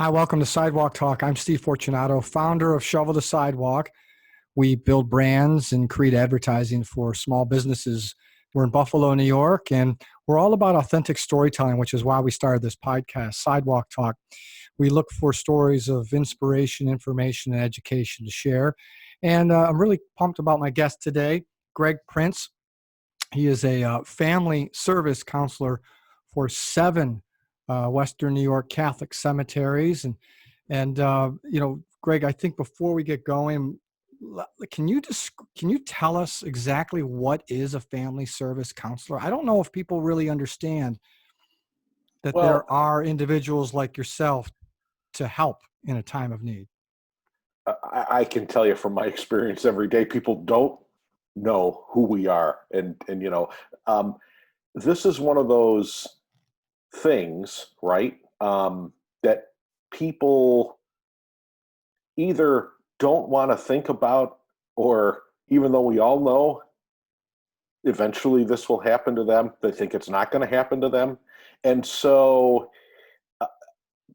Hi, welcome to Sidewalk Talk. I'm Steve Fortunato, founder of Shovel the Sidewalk. We build brands and create advertising for small businesses. We're in Buffalo, New York, and we're all about authentic storytelling, which is why we started this podcast, Sidewalk Talk. We look for stories of inspiration, information, and education to share. And I'm really pumped about my guest today, Gregg Prince. He is a family service counselor for seven Western New York Catholic cemeteries. And Gregg, I think before we get going, can you tell us exactly what is a family service counselor? I don't know if people really understand that Well, there are individuals like yourself to help in a time of need. I can tell you from my experience every day, people don't know who we are, and this is one of those things, right? That people either don't want to think about, or even though we all know eventually this will happen to them, they think it's not going to happen to them, and so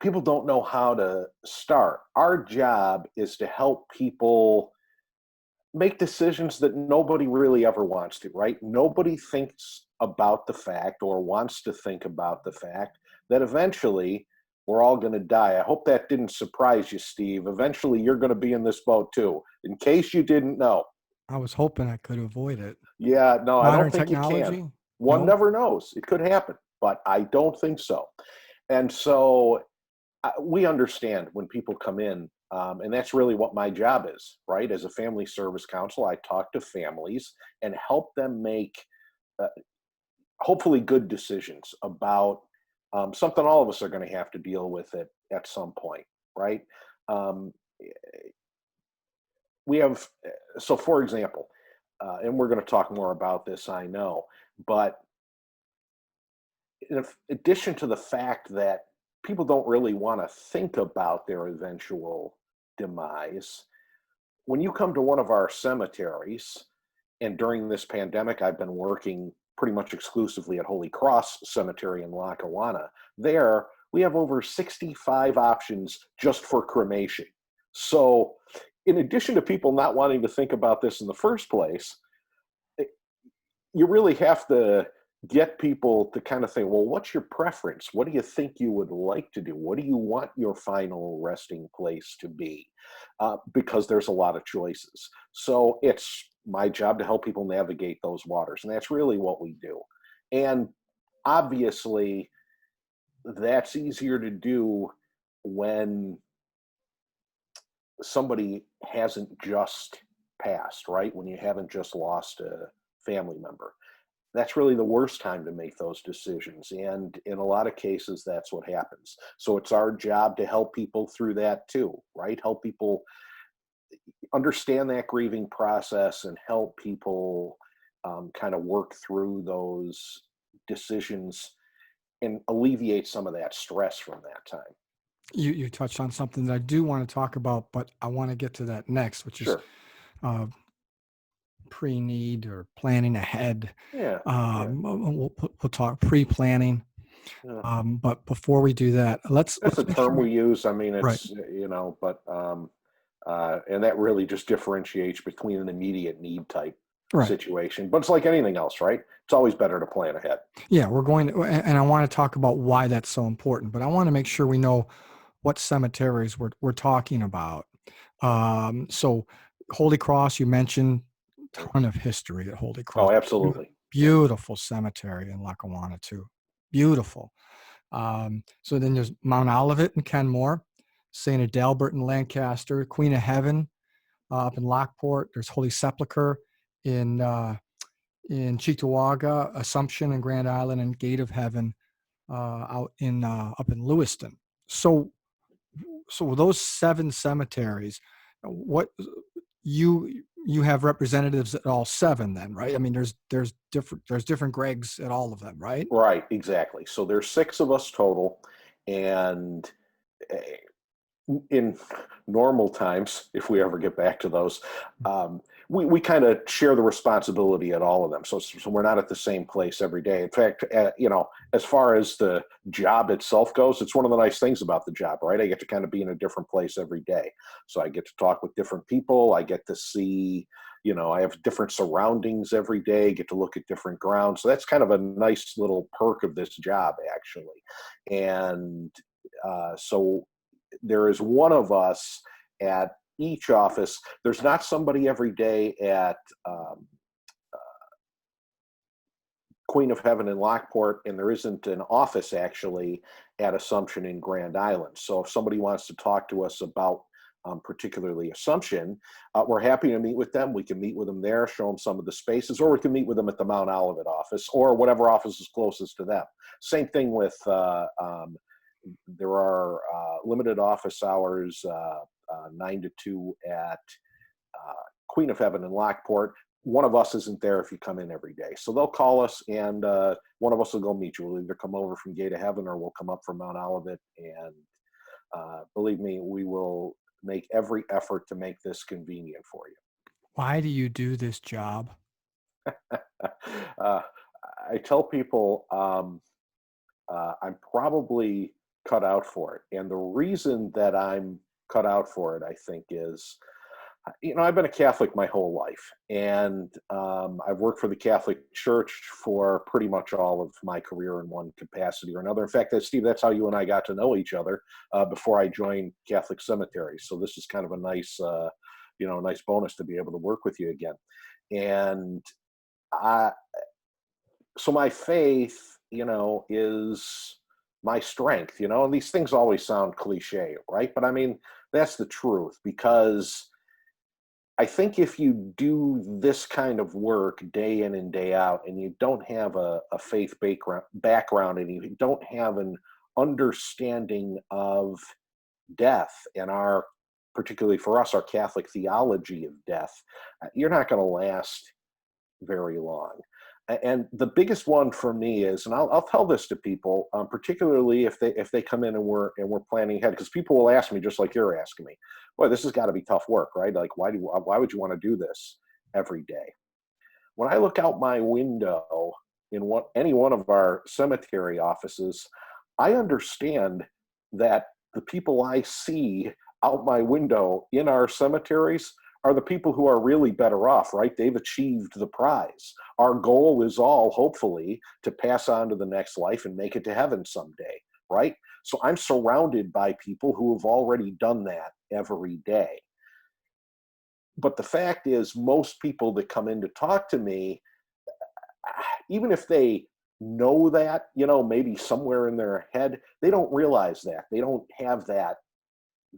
people don't know how to start. Our job is to help people make decisions that nobody really ever wants to, right? Nobody thinks about the fact or wants to think about the fact that eventually we're all going to die. I hope that didn't surprise you, Steve. Eventually you're going to be in this boat too, in case you didn't know. I was hoping I could avoid it. Yeah, no, I don't Modern think you can. technology? One No? never knows. It could happen, but I don't think so. And so we understand when people come in, and that's really what my job is, right? As a family service counselor, I talk to families and help them make uh, hopefully good decisions about something all of us are going to have to deal with it at some point, right? Um, we have, so for example, and we're going to talk more about this, I know, but in addition to the fact that people don't really want to think about their eventual demise, when you come to one of our cemeteries, and during this pandemic, I've been working pretty much exclusively at Holy Cross Cemetery in Lackawanna. There, we have over 65 options just for cremation. So, in addition to people not wanting to think about this in the first place, you really have to get people to kind of think, well, what's your preference? What do you think you would like to do? What do you want your final resting place to be? Because there's a lot of choices. So it's my job to help people navigate those waters. And that's really what we do. And obviously, that's easier to do when somebody hasn't just passed, right? When you haven't just lost a family member. That's really the worst time to make those decisions. And in a lot of cases, that's what happens. So it's our job to help people through that too, right? Help people understand that grieving process and help people kind of work through those decisions and alleviate some of that stress from that time. You touched on something that I do want to talk about, but I want to get to that next, which is Sure. uh, pre-need or planning ahead. Yeah. Yeah. We'll talk pre-planning. Yeah. But before we do that, That's a let's make sure term we use. I mean, right. it's, but, and that really just differentiates between an immediate need type Right. situation. But it's like anything else, right? It's always better to plan ahead. Yeah, we're going to, and I want to talk about why that's so important, but I want to make sure we know what cemeteries we're talking about. So Holy Cross, you mentioned, ton of history at Holy Cross. Oh, absolutely. Yeah. Beautiful cemetery in Lackawanna too. Beautiful. So then there's Mount Olivet in Kenmore, St. Adalbert in Lancaster, Queen of Heaven up in Lockport. There's Holy Sepulchre in Cheektowaga, Assumption and Grand Island, and Gate of Heaven out in up in Lewiston. So those seven cemeteries, what you have representatives at all seven then, right? I mean, there's different Greggs at all of them, right? Right, exactly. So there's six of us total, and in normal times, if we ever get back to those, we kind of share the responsibility at all of them. So we're not at the same place every day. In fact, as far as the job itself goes, it's one of the nice things about the job, right? I get to kind of be in a different place every day. So I get to talk with different people. I get to see, I have different surroundings every day, get to look at different grounds. So that's kind of a nice little perk of this job, actually. And so there is one of us at each office. There's not somebody every day at Queen of Heaven in Lockport, and there isn't an office actually at Assumption in Grand Island. So if somebody wants to talk to us about particularly Assumption, we're happy to meet with them. We can meet with them there, show them some of the spaces, or we can meet with them at the Mount Olivet office or whatever office is closest to them. Same thing with there are limited office hours, 9 to 2 at Queen of Heaven in Lockport. One of us isn't there if you come in every day. So they'll call us, and one of us will go meet you. We'll either come over from Gate of Heaven or we'll come up from Mount Olivet. And believe me, we will make every effort to make this convenient for you. Why do you do this job? I tell people I'm probably cut out for it. And the reason that I'm cut out for it, I think, is, I've been a Catholic my whole life, and I've worked for the Catholic Church for pretty much all of my career in one capacity or another. In fact, Steve, that's how you and I got to know each other before I joined Catholic Cemeteries. So this is kind of a nice, nice bonus to be able to work with you again. And so my faith, is my strength, and these things always sound cliche, right? But I mean, that's the truth, because I think if you do this kind of work day in and day out, and you don't have a faith background, and you don't have an understanding of death and particularly for us, our Catholic theology of death, you're not going to last very long. And the biggest one for me is, and I'll tell this to people, particularly if they come in and we're planning ahead, because people will ask me just like you're asking me, boy, this has got to be tough work, right? Like, why would you want to do this every day? When I look out my window in any one of our cemetery offices, I understand that the people I see out my window in our cemeteries are the people who are really better off, right? They've achieved the prize. Our goal is all, hopefully, to pass on to the next life and make it to heaven someday, right? So I'm surrounded by people who have already done that every day. But the fact is, most people that come in to talk to me, even if they know that, maybe somewhere in their head, they don't realize that. They don't have that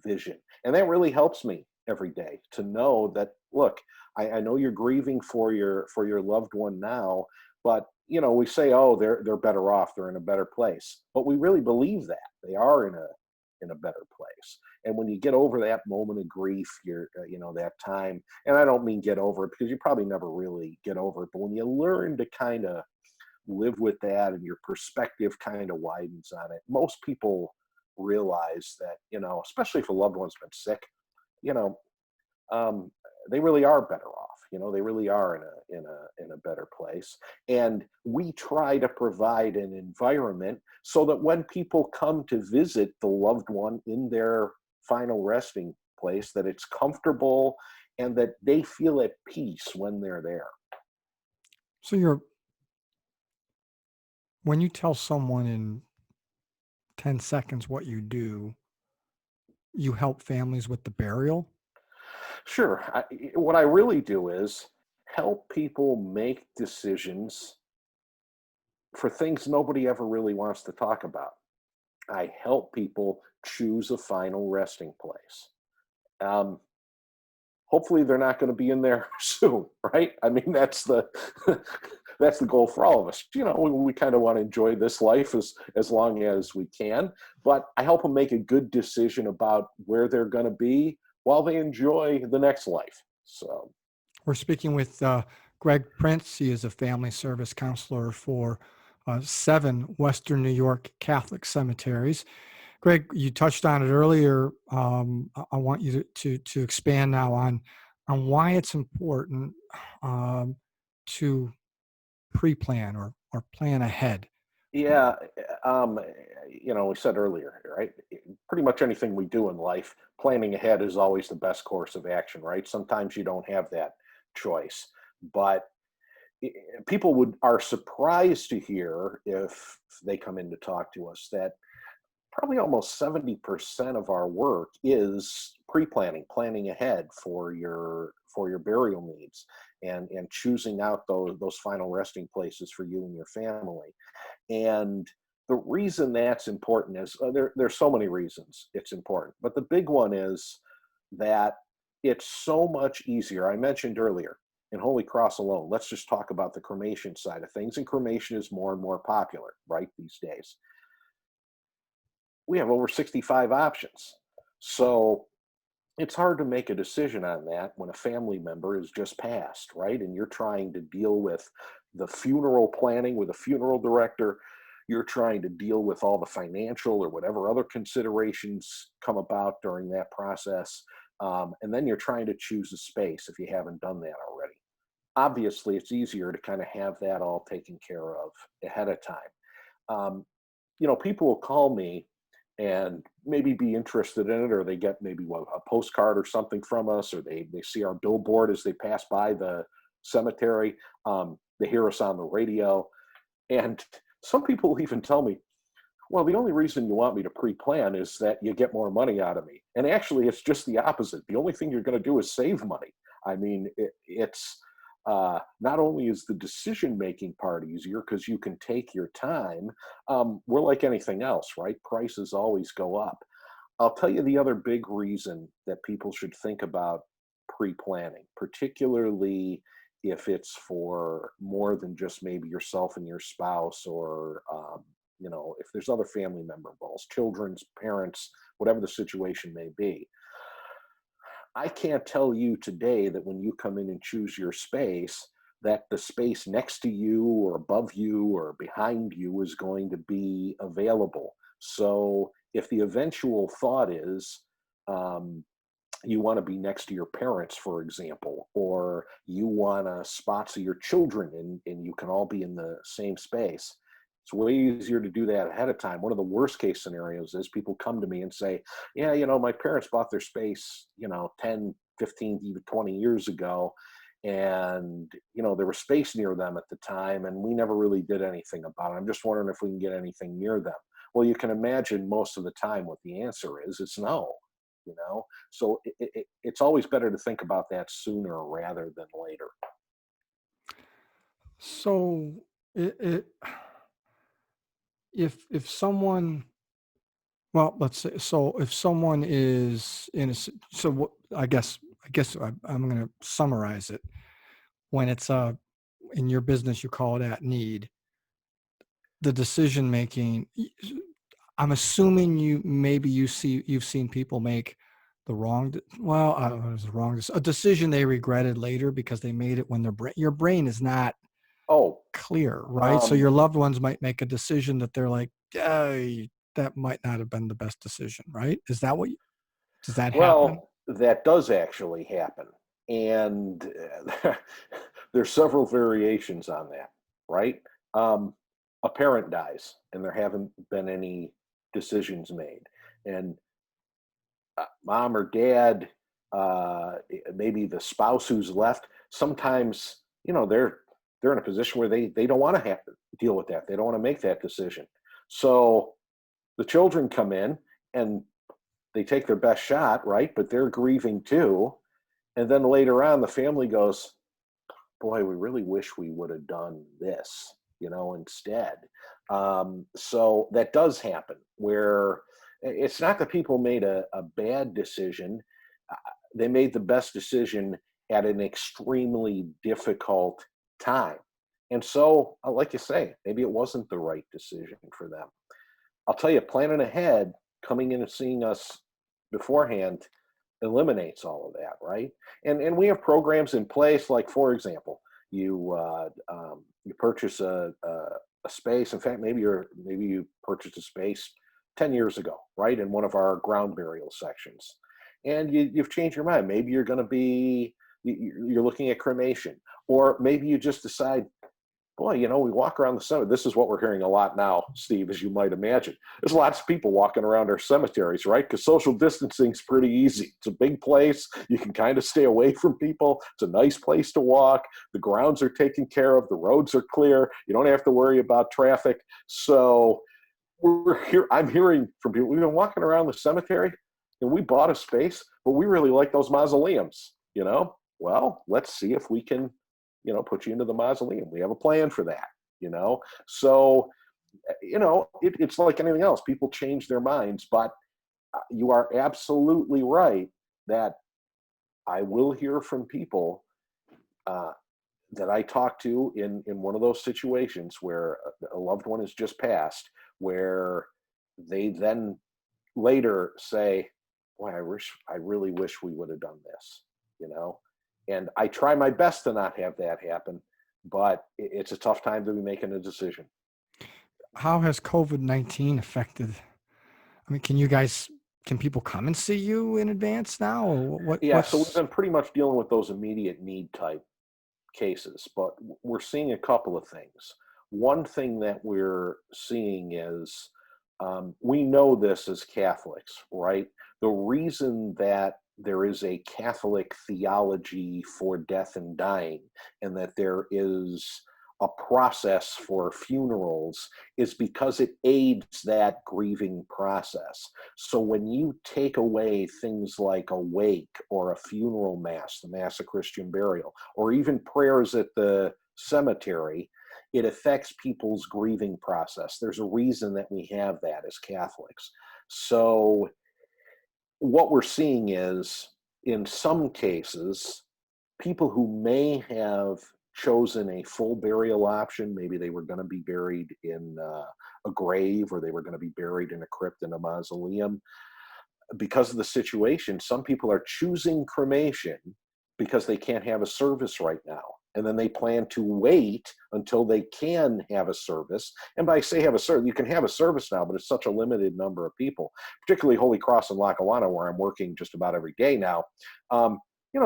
vision. And that really helps me every day to know that, look, I know you're grieving for your loved one now, but we say, oh, they're better off, they're in a better place, but we really believe that they are in a better place. And when you get over that moment of grief, you're that time, and I don't mean get over it, because you probably never really get over it, but when you learn to kind of live with that and your perspective kind of widens on it, most people realize that, especially if a loved one's been sick, they really are better off. They really are in a better place. And we try to provide an environment so that when people come to visit the loved one in their final resting place, that it's comfortable and that they feel at peace when they're there. So when you tell someone in 10 seconds what you do, you help families with the burial? Sure. What I really do is help people make decisions for things nobody ever really wants to talk about. I help people choose a final resting place. Um, Hopefully, they're not going to be in there soon, right? I mean, that's the that's the goal for all of us. We kind of want to enjoy this life as long as we can, but I help them make a good decision about where they're going to be while they enjoy the next life. So We're speaking with Gregg Prince. He is a family service counselor for 7 Western New York Catholic cemeteries. Gregg, you touched on it earlier. I want you to expand now on on why it's important um, to pre-plan or plan ahead. Yeah, we said earlier, right? Pretty much anything we do in life, planning ahead is always the best course of action, right? Sometimes you don't have that choice, but i- people would are surprised to hear if they come in to talk to us that probably almost 70% of our work is pre-planning, planning ahead for your burial needs and choosing out those final resting places for you and your family. And the reason that's important is there's so many reasons it's important, but the big one is that it's so much easier. I mentioned earlier in Holy Cross alone, let's just talk about the cremation side of things. And cremation is more and more popular, right, these days. We have over 65 options. So it's hard to make a decision on that when a family member is just passed, right? And you're trying to deal with the funeral planning with a funeral director. You're trying to deal with all the financial or whatever other considerations come about during that process. And then you're trying to choose a space if you haven't done that already. Obviously, it's easier to kind of have that all taken care of ahead of time. Um, People will call me and maybe be interested in it, or they get maybe a postcard or something from us, or they see our billboard as they pass by the cemetery. They hear us on the radio, and some people will even tell me, "Well, the only reason you want me to pre-plan is that you get more money out of me." And actually, it's just the opposite. The only thing you're going to do is save money. I mean, it's not only is the decision-making part easier because you can take your time. We're like anything else, right? Prices always go up. I'll tell you the other big reason that people should think about pre-planning, particularly if it's for more than just maybe yourself and your spouse, or if there's other family member involved, children's parents, whatever the situation may be. I can't tell you today that when you come in and choose your space, that the space next to you or above you or behind you is going to be available. So if the eventual thought is, um, you want to be next to your parents, for example, or you want a spot so your children and you can all be in the same space. It's way easier to do that ahead of time. One of the worst case scenarios is people come to me and say, yeah, my parents bought their space, 10, 15, even 20 years ago. And, there was space near them at the time, and we never really did anything about it. I'm just wondering if we can get anything near them. Well, you can imagine most of the time what the answer is. It's no, so it's always better to think about that sooner rather than later. So if someone, well, let's say, so if someone is in so what, I guess I'm going to summarize it. When it's in your business, you call it at need. The decision making. I'm assuming you've seen people make the wrong, well, I don't know, it was the wrong, a decision they regretted later because they made it when your brain is not Oh, clear, right? So um, your loved ones might make a decision that they're like, that might not have been the best decision, right? Does that happen? well, that does actually happen. And there's several variations on that, right? Um, a parent dies and there haven't been any decisions made. And mom or dad, maybe the spouse who's left, sometimes, they're in a position where they don't want to have to deal with that. They don't want to make that decision. So the children come in and they take their best shot, right? But they're grieving too. And then later on, the family goes, boy, we really wish we would have done this, instead. So that does happen where it's not that people made a bad decision. They made the best decision at an extremely difficult time. And so, like you say, maybe it wasn't the right decision for them. I'll tell you, planning ahead, coming in and seeing us beforehand eliminates all of that, right? And we have programs in place, like for example, you purchase a space. In fact, maybe you purchased a space 10 years ago, right, in one of our ground burial sections, and you've changed your mind. Maybe you're going to be you're looking at cremation, or maybe you just decide, boy, we walk around the cemetery. This is what we're hearing a lot now, Steve, as you might imagine. There's lots of people walking around our cemeteries, right? Because social distancing is pretty easy. It's a big place. You can kind of stay away from people. It's a nice place to walk. The grounds are taken care of. The roads are clear. You don't have to worry about traffic. So I'm hearing from people, we've been walking around the cemetery and we bought a space, but we really like those mausoleums, Well, let's see if we can put you into the mausoleum. We have a plan for that, So, it's like anything else. People change their minds, but you are absolutely right that I will hear from people that I talk to in one of those situations where a loved one has just passed, where they then later say, boy, I really wish we would have done this, and I try my best to not have that happen, but it's a tough time to be making a decision. How has COVID-19 affected? I mean, can people come and see you in advance now, or Yeah, so we've what's been pretty much dealing with those immediate need type cases, but we're seeing a couple of things. One thing that we're seeing is we know this as Catholics, right? The reason that there is a Catholic theology for death and dying, and that there is a process for funerals, is because it aids that grieving process. So when you take away things like a wake or a funeral mass, the Mass of Christian Burial, or even prayers at the cemetery, it affects people's grieving process. There's a reason that we have that as Catholics. So what we're seeing is, in some cases, people who may have chosen a full burial option, maybe they were going to be buried in a grave, or they were going to be buried in a crypt in a mausoleum. Because of the situation, some people are choosing cremation because they can't have a service right now. And then they plan to wait until they can have a service. And by say have a service, you can have a service now, but it's such a limited number of people, particularly Holy Cross and Lackawanna, where I'm working just about every day now.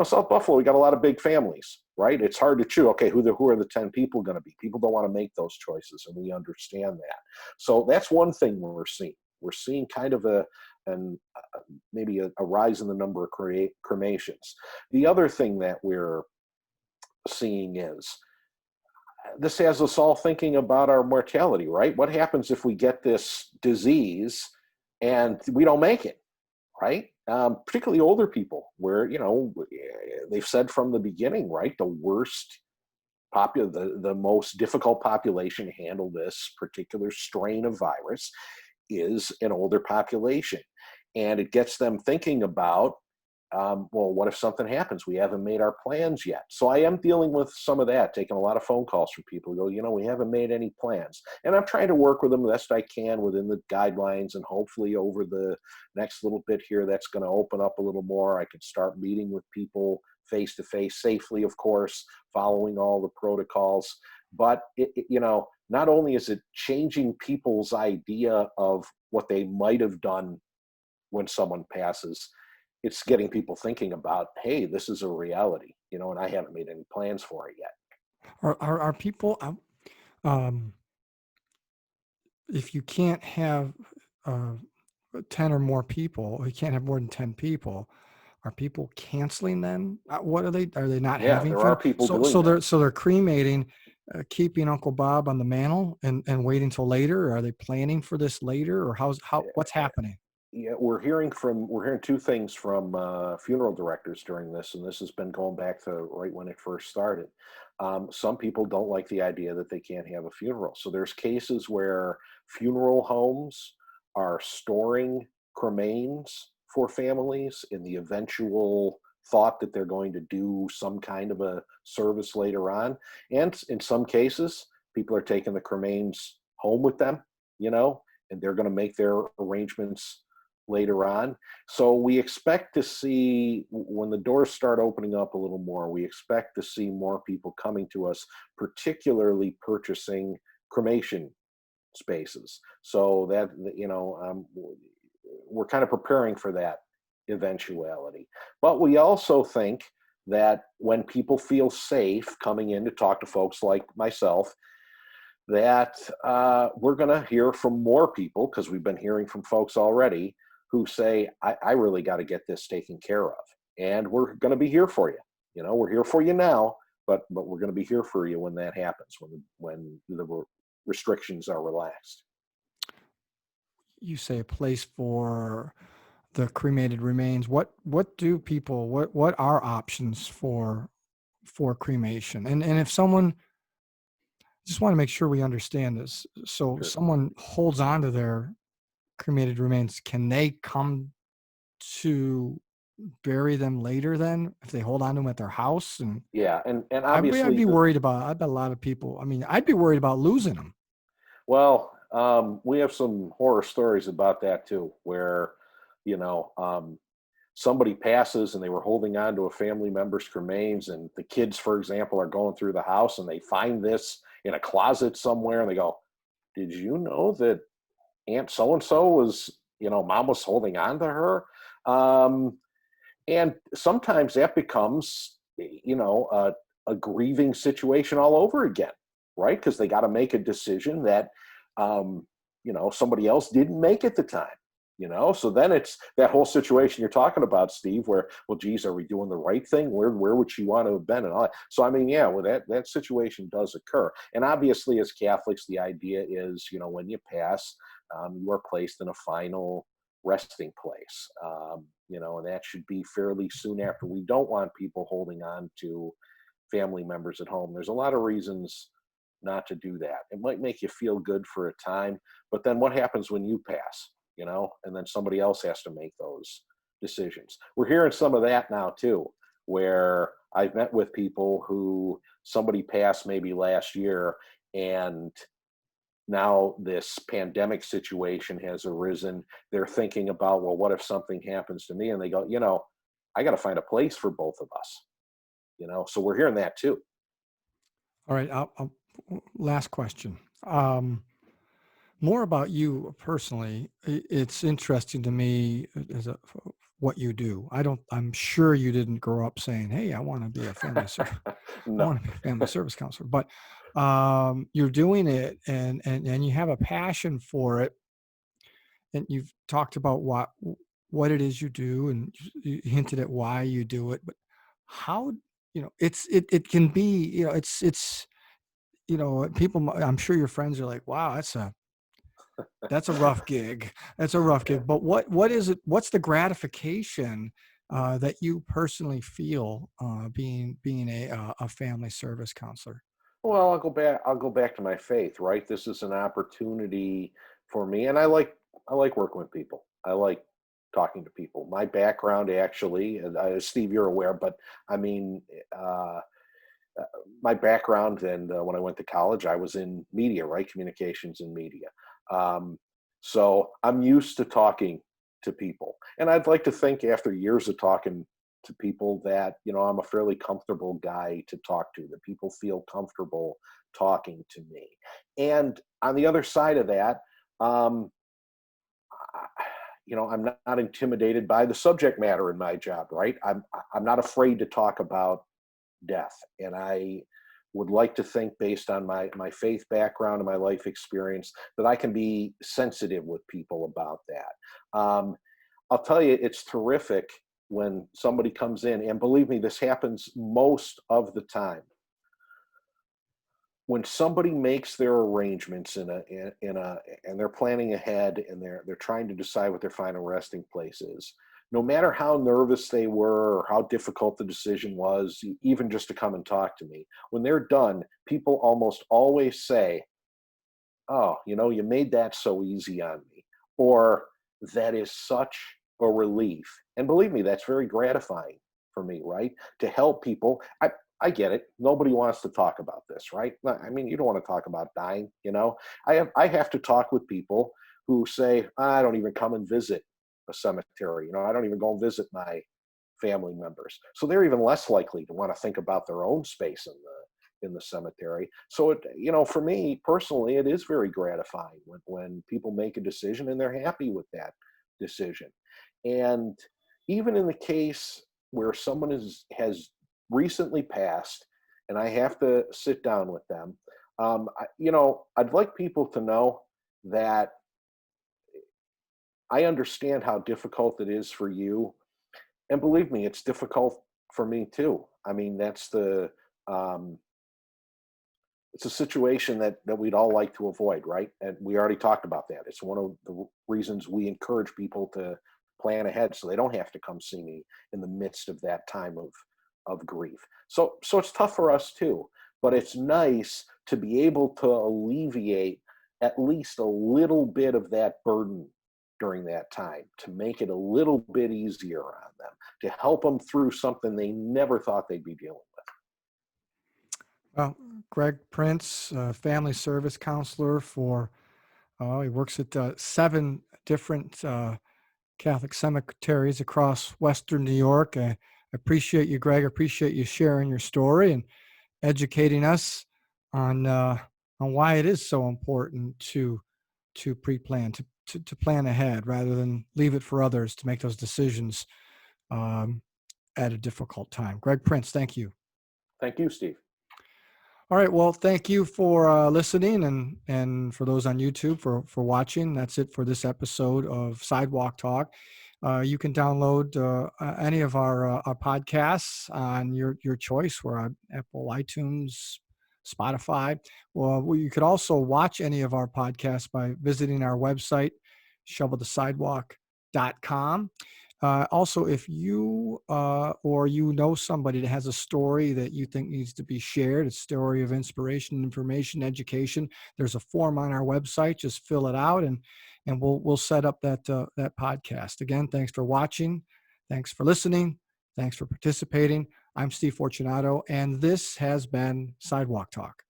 South Buffalo, we got a lot of big families, right? It's hard to choose. Okay, who are the 10 people going to be? People don't want to make those choices, and we understand that. So that's one thing we're seeing. We're seeing kind of maybe a rise in the number of cremations. The other thing that we're seeing is, this has us all thinking about our mortality, right? What happens if we get this disease and we don't make it, right? Particularly older people, where they've said from the beginning, right, the most difficult population to handle this particular strain of virus is an older population. And it gets them thinking about, well, what if something happens? We haven't made our plans yet. So I am dealing with some of that, taking a lot of phone calls from people who go, we haven't made any plans. And I'm trying to work with them the best I can within the guidelines, and hopefully over the next little bit here, that's going to open up a little more. I can start meeting with people face to face safely, of course, following all the protocols. But not only is it changing people's idea of what they might have done when someone passes, it's getting people thinking about, hey, this is a reality, and I haven't made any plans for it yet. are people um if you can't have uh 10 or more people, you can't have more than 10 people, are people canceling then? What are they not Yeah, having there are funeral? people So doing so that. they're cremating, keeping Uncle Bob on the mantle and waiting till later? Or are they planning for this later, or what's happening? Yeah, we're hearing two things from funeral directors during this, and this has been going back to right when it first started. Some people don't like the idea that they can't have a funeral, so there's cases where funeral homes are storing cremains for families in the eventual thought that they're going to do some kind of a service later on. And in some cases, people are taking the cremains home with them, and they're going to make their arrangements later on. So we expect to see, when the doors start opening up a little more, we expect to see more people coming to us, particularly purchasing cremation spaces. So that, we're kind of preparing for that eventuality. But we also think that when people feel safe coming in to talk to folks like myself, that we're going to hear from more people, because we've been hearing from folks already who say, I really got to get this taken care of. And we're going to be here for you. We're here for you now, but we're going to be here for you when that happens, when the restrictions are relaxed. You say a place for the cremated remains. What do people what are options for cremation? And if someone, just want to make sure we understand this. So Sure. someone holds on to their cremated remains, can they come to bury them later then if they hold on to them at their house? And Yeah, and I'd obviously be worried about, I bet a lot of people, I mean, I'd be worried about losing them. well, we have some horror stories about that too, where you know um, somebody passes and they were holding on to a family member's remains, and the kids, for example, are going through the house and they find this in a closet somewhere, and they go, "Did you know that Aunt so and so was, mom was holding on to her?" Um, and sometimes that becomes, a grieving situation all over again, right? Because they got to make a decision that, somebody else didn't make at the time. So then it's that whole situation you're talking about, Steve, where, well, geez, are we doing the right thing? Where would she want to have been, and all that? So I mean, yeah, well, that situation does occur. And obviously, as Catholics, the idea is, when you pass, you are placed in a final resting place. And that should be fairly soon after. We don't want people holding on to family members at home. There's a lot of reasons not to do that. It might make you feel good for a time, but then what happens when you pass? And then somebody else has to make those decisions. We're hearing some of that now too, where I've met with people who somebody passed maybe last year, and now this pandemic situation has arisen. They're thinking about, well, what if something happens to me? And they go, I got to find a place for both of us. So we're hearing that too. All right. Last question. More about you personally. It's interesting to me as what you do. I'm sure you didn't grow up saying, "Hey, I want to be a I No. want to be a family service counselor," but you're doing it, and you have a passion for it, and you've talked about what it is you do, and you hinted at why you do it. But how, it can be, it's people. I'm sure your friends are like, "Wow, that's a rough gig. That's a rough Yeah. gig." But what is it? What's the gratification that you personally feel being a family service counselor? Well, I'll go back to my faith, right? This is an opportunity for me, and I like working with people. I like talking to people. My background, actually, and Steve, you're aware, but I mean, my background, and when I went to college, I was in media, right? Communications and media. Um, so I'm used to talking to people. And I'd like to think, after years of talking to people, that, I'm a fairly comfortable guy to talk to, that people feel comfortable talking to me. And on the other side of that, um, I'm not intimidated by the subject matter in my job, right? I'm not afraid to talk about death. And I would like to think, based on my faith background and my life experience, that I can be sensitive with people about that. I'll tell you, it's terrific when somebody comes in, and believe me, this happens most of the time. When somebody makes their arrangements and they're planning ahead, and they're trying to decide what their final resting place is, no matter how nervous they were or how difficult the decision was, even just to come and talk to me, when they're done, people almost always say, "Oh, you made that so easy on me," or "That is such a relief." And believe me, that's very gratifying for me, right? To help people. I get it. Nobody wants to talk about this, right? I mean, you don't want to talk about dying, I have to talk with people who say, "I don't even come and visit a cemetery. I don't even go and visit my family members." So they're even less likely to want to think about their own space in the cemetery. So for me personally, it is very gratifying when people make a decision and they're happy with that decision. And even in the case where someone has recently passed, and I have to sit down with them. I'd like people to know that I understand how difficult it is for you, and believe me, it's difficult for me too. I mean, um, it's a situation that we'd all like to avoid, right? And we already talked about that. It's one of the reasons we encourage people to plan ahead so they don't have to come see me in the midst of that time of grief. So it's tough for us too, but it's nice to be able to alleviate at least a little bit of that burden during that time, to make it a little bit easier on them, to help them through something they never thought they'd be dealing with. Well, Greg Prince, family service counselor he works at 7 different Catholic cemeteries across Western New York. I appreciate you, Greg. I appreciate you sharing your story and educating us on why it is so important to pre-plan, to plan ahead rather than leave it for others to make those decisions um, at a difficult time. Greg Prince, thank you. Thank you, Steve. All right. Well, thank you for listening, and for those on YouTube for watching. That's it for this episode of Sidewalk Talk. You can download any of our podcasts on your choice. We're on Apple, iTunes, Spotify. Well, you could also watch any of our podcasts by visiting our website, shovelthesidewalk.com. Also, if you or you know somebody that has a story that you think needs to be shared, a story of inspiration, information, education, there's a form on our website. Just fill it out, and we'll set up that podcast. Again, thanks for watching, thanks for listening, thanks for participating. I'm Steve Fortunato, and this has been Sidewalk Talk.